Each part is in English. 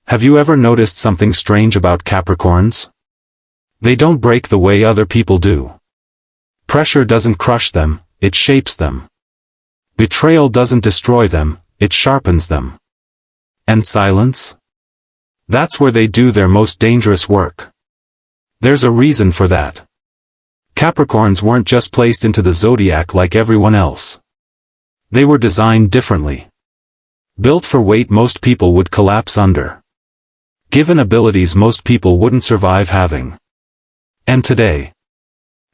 Have you ever noticed something strange about Capricorns? They don't break the way other people do. Pressure doesn't crush them, it shapes them. Betrayal doesn't destroy them, it sharpens them. And silence? That's where they do their most dangerous work. There's a reason for that. Capricorns weren't just placed into the zodiac like everyone else. They were designed differently. Built for weight most people would collapse under. Given abilities most people wouldn't survive having. And today,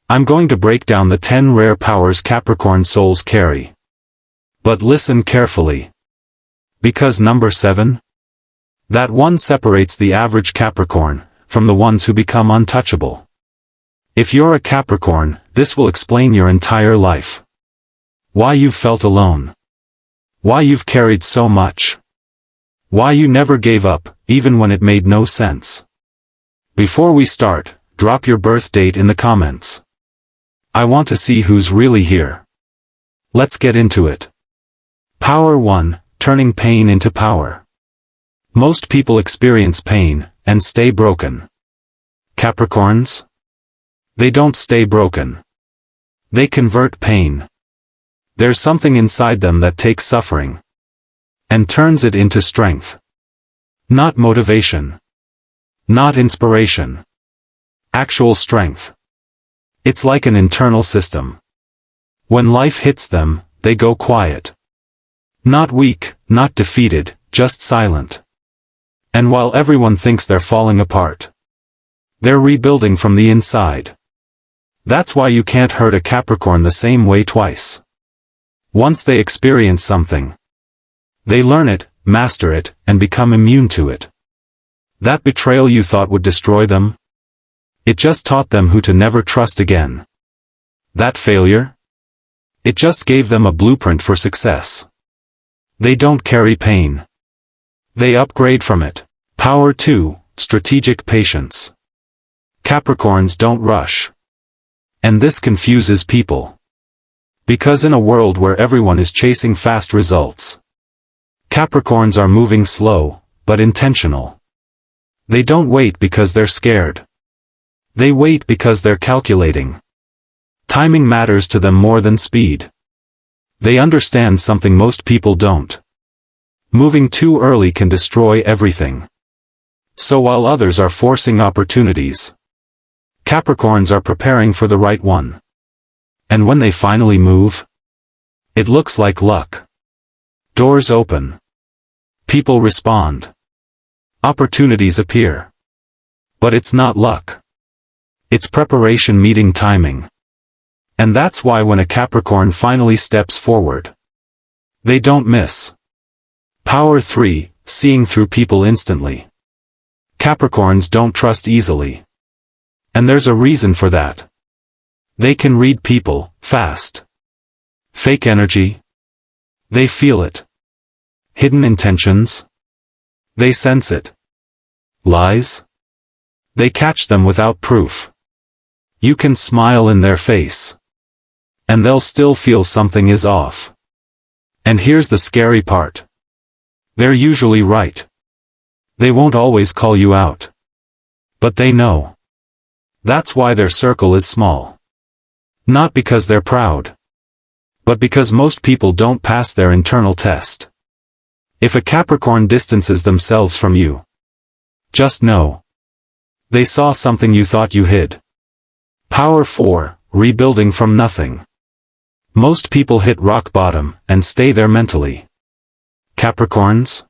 I'm going to break down the 10 rare powers Capricorn souls carry. But listen carefully. Because number 7? That one separates the average Capricorn from the ones who become untouchable. If you're a Capricorn, this will explain your entire life. Why you've felt alone. Why you've carried so much. Why you never gave up, even when it made no sense. Before we start, drop your birth date in the comments. I want to see who's really here. Let's get into it. Power 1, turning pain into power. Most people experience pain, and stay broken. Capricorns? They don't stay broken. They convert pain. There's something inside them that takes suffering and turns it into strength. Not motivation. Not inspiration. Actual strength. It's like an internal system. When life hits them, they go quiet. Not weak, not defeated, just silent. And while everyone thinks they're falling apart, they're rebuilding from the inside. That's why you can't hurt a Capricorn the same way twice. Once they experience something, they learn it, master it, and become immune to it. That betrayal you thought would destroy them? It just taught them who to never trust again. That failure? It just gave them a blueprint for success. They don't carry pain. They upgrade from it. Power 2, strategic patience. Capricorns don't rush. And this confuses people. Because in a world where everyone is chasing fast results, Capricorns are moving slow, but intentional. They don't wait because they're scared. They wait because they're calculating. Timing matters to them more than speed. They understand something most people don't. Moving too early can destroy everything. So while others are forcing opportunities, Capricorns are preparing for the right one. And when they finally move, it looks like luck. Doors open. People respond. Opportunities appear. But it's not luck. It's preparation meeting timing. And that's why when a Capricorn finally steps forward, they don't miss. Power 3, seeing through people instantly. Capricorns don't trust easily. And there's a reason for that. They can read people, fast. Fake energy? They feel it. Hidden intentions? They sense it. Lies? They catch them without proof. You can smile in their face, and they'll still feel something is off. And here's the scary part. They're usually right. They won't always call you out. But they know. That's why their circle is small. Not because they're proud, but because most people don't pass their internal test. If a Capricorn distances themselves from you, just know they saw something you thought you hid. Power 4, rebuilding from nothing. Most people hit rock bottom and stay there mentally. Capricorns?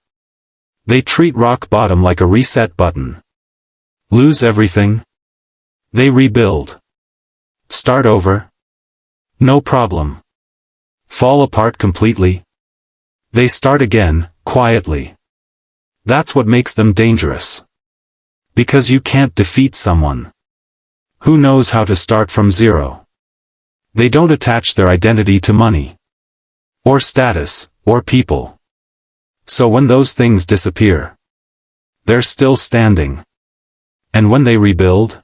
They treat rock bottom like a reset button. Lose everything? They rebuild. Start over? No problem. Fall apart completely? They start again, quietly. That's what makes them dangerous. Because you can't defeat someone who knows how to start from zero. They don't attach their identity to money, or status, or people. So when those things disappear, they're still standing. And when they rebuild,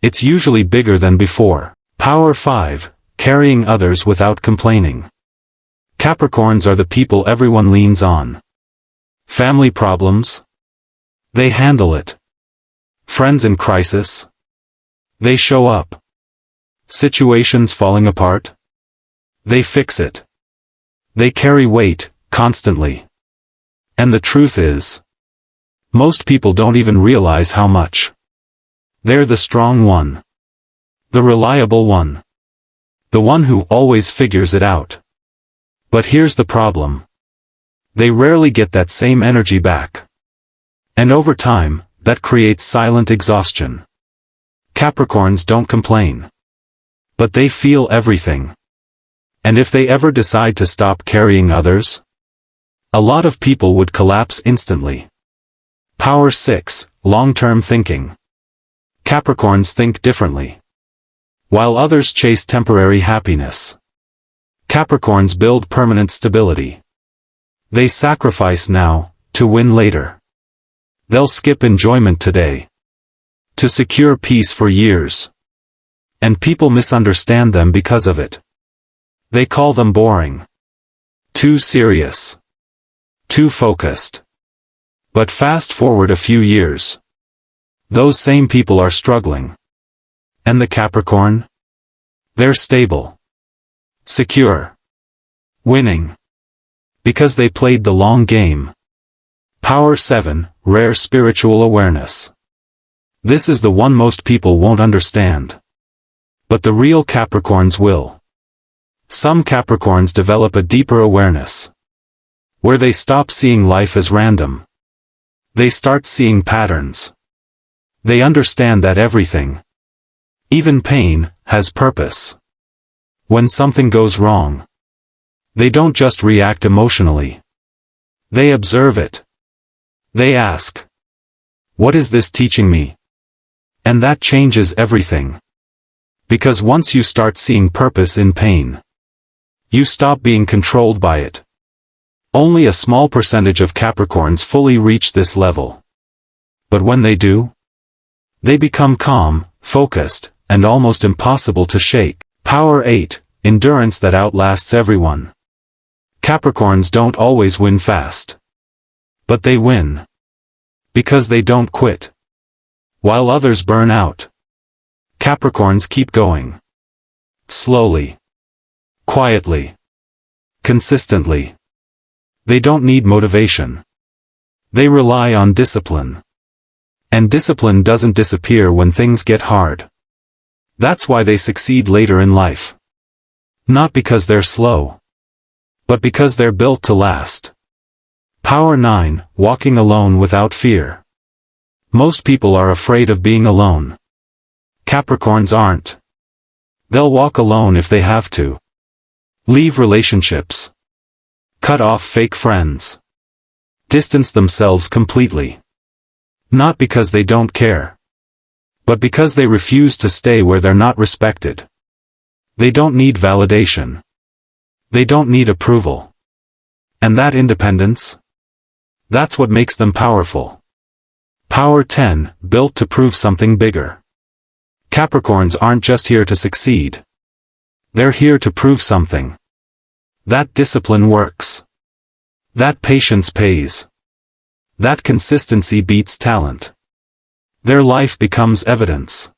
it's usually bigger than before. Power 5, carrying others without complaining. Capricorns are the people everyone leans on. Family problems? They handle it. Friends in crisis. They show up. Situations falling apart. They fix it. They carry weight, constantly. And the truth is, most people don't even realize how much. They're the strong one. The reliable one. The one who always figures it out. But here's the problem. They rarely get that same energy back. And over time, that creates silent exhaustion. Capricorns don't complain. But they feel everything. And if they ever decide to stop carrying others, a lot of people would collapse instantly. Power 6, long-term thinking. Capricorns think differently. While others chase temporary happiness, Capricorns build permanent stability. They sacrifice now, to win later. They'll skip enjoyment today, to secure peace for years. And people misunderstand them because of it. They call them boring. Too serious. Too focused. But fast forward a few years. Those same people are struggling. And the Capricorn? They're stable. Secure. Winning. Because they played the long game. Power 7, rare spiritual awareness. This is the one most people won't understand. But the real Capricorns will. Some Capricorns develop a deeper awareness, where they stop seeing life as random. They start seeing patterns. They understand that everything, even pain, has purpose. When something goes wrong, they don't just react emotionally. They observe it. They ask, "What is this teaching me?" And that changes everything. Because once you start seeing purpose in pain, you stop being controlled by it. Only a small percentage of Capricorns fully reach this level. But when they do, they become calm, focused, and almost impossible to shake. Power 8, endurance that outlasts everyone. Capricorns don't always win fast. But they win. Because they don't quit. While others burn out, Capricorns keep going. Slowly. Quietly. Consistently. They don't need motivation. They rely on discipline. And discipline doesn't disappear when things get hard. That's why they succeed later in life. Not because they're slow, but because they're built to last. Power 9, walking alone without fear. Most people are afraid of being alone. Capricorns aren't. They'll walk alone if they have to. Leave relationships. Cut off fake friends. Distance themselves completely. Not because they don't care, but because they refuse to stay where they're not respected. They don't need validation. They don't need approval. And that independence? That's what makes them powerful. Power 10, built to prove something bigger. Capricorns aren't just here to succeed. They're here to prove something. That discipline works. That patience pays. That consistency beats talent. Their life becomes evidence.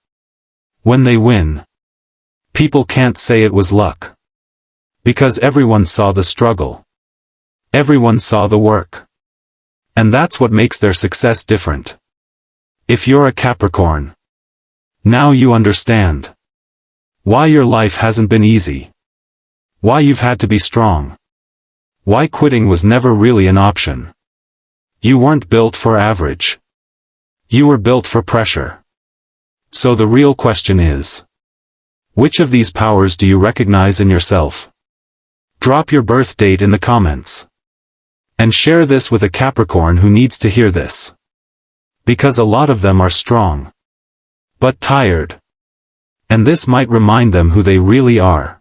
When they win, people can't say it was luck. Because everyone saw the struggle. Everyone saw the work. And that's what makes their success different. If you're a Capricorn, now you understand why your life hasn't been easy. Why you've had to be strong. Why quitting was never really an option. You weren't built for average. You were built for pressure. So the real question is, which of these powers do you recognize in yourself? Drop your birth date in the comments. And share this with a Capricorn who needs to hear this. Because a lot of them are strong, but tired. And this might remind them who they really are.